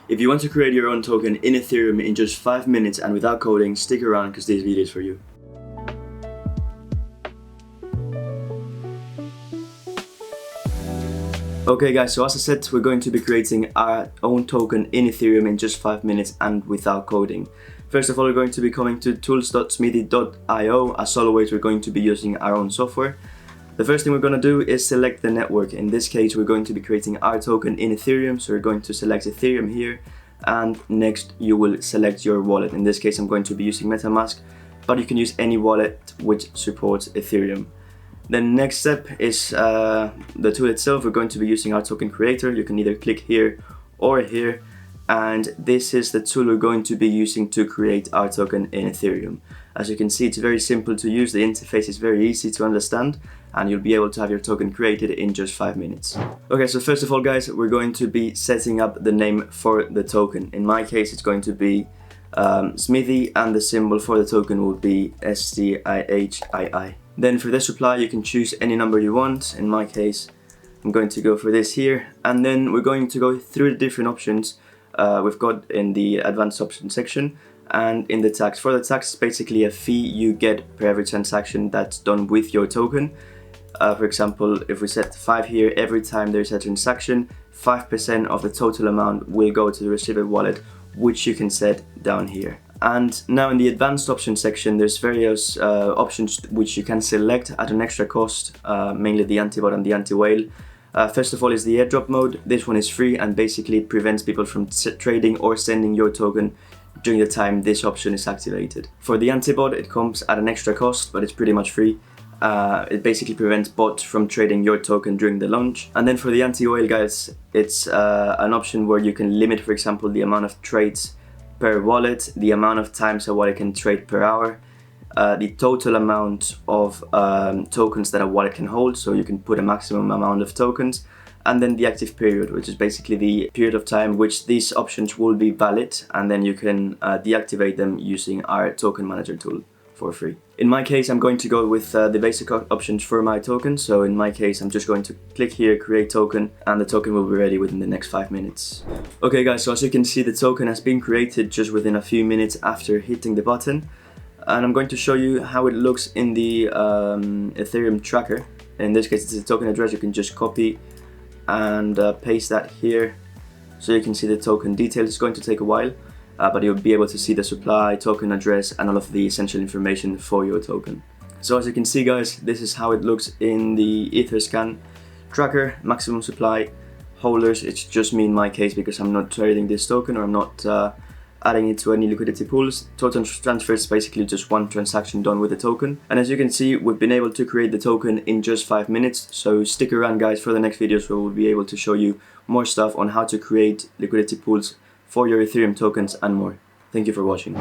If you want to create your own token in Ethereum in just 5 minutes and without coding, stick around because this video is for you. Okay guys, so as I said, we're going to be creating our own token in Ethereum in just 5 minutes and without coding. First of all, we're going to be coming to tools.smithii.io. As always, we're going to be using our own software. The first thing we're going to do is select the network. In this case, we're going to be creating our token in Ethereum. So we're going to select Ethereum here, and next you will select your wallet. In this case, I'm going to be using MetaMask, but you can use any wallet which supports Ethereum. Then next step is the tool itself. We're going to be using our token creator. You can either click here or here, and this is the tool we're going to be using to create our token in Ethereum. As you can see, it's very simple to use. The interface is very easy to understand, and you'll be able to have your token created in just 5 minutes. Okay, so first of all guys, we're going to be setting up the name for the token. In my case, it's going to be Smithii, and the symbol for the token will be STIHII. Then for the supply, you can choose any number you want. In my case, I'm going to go for this here, and then we're going to go through the different options we've got in the advanced options section and in the tax. For the tax, it's basically a fee you get per every transaction that's done with your token. For example, if we set 5 here, every time there's a transaction, 5% of the total amount will go to the receiver wallet, which you can set down here. And now in the advanced options section, there's various options which you can select at an extra cost, mainly the anti-bot and the anti-whale. First of all is the airdrop mode. This one is free and basically prevents people from trading or sending your token during the time this option is activated. For the anti-bot, it comes at an extra cost, but it's pretty much free. It basically prevents bots from trading your token during the launch. And then for the anti-whale guys, it's an option where you can limit, for example, the amount of trades per wallet, the amount of times a wallet can trade per hour, the total amount of tokens that a wallet can hold, so you can put a maximum amount of tokens, and then the active period, which is basically the period of time which these options will be valid, and then you can deactivate them using our token manager tool for free. In my case, I'm going to go with the basic options for my token. So in my case, I'm just going to click here, create token, and the token will be ready within the next 5 minutes. Okay guys, so as you can see, the token has been created just within a few minutes after hitting the button. And I'm going to show you how it looks in the Ethereum tracker. In this case, it's a token address. You can just copy and paste that here, so you can see the token details. It's going to take a while. But you'll be able to see the supply, token address, and all of the essential information for your token. So as you can see guys, this is how it looks in the Etherscan tracker. Maximum supply, holders, it's just me in my case because I'm not trading this token, or I'm not adding it to any liquidity pools. Total transfer is basically just one transaction done with the token. And as you can see, we've been able to create the token in just 5 minutes. So stick around guys for the next videos where we'll be able to show you more stuff on how to create liquidity pools for your Ethereum tokens and more. Thank you for watching.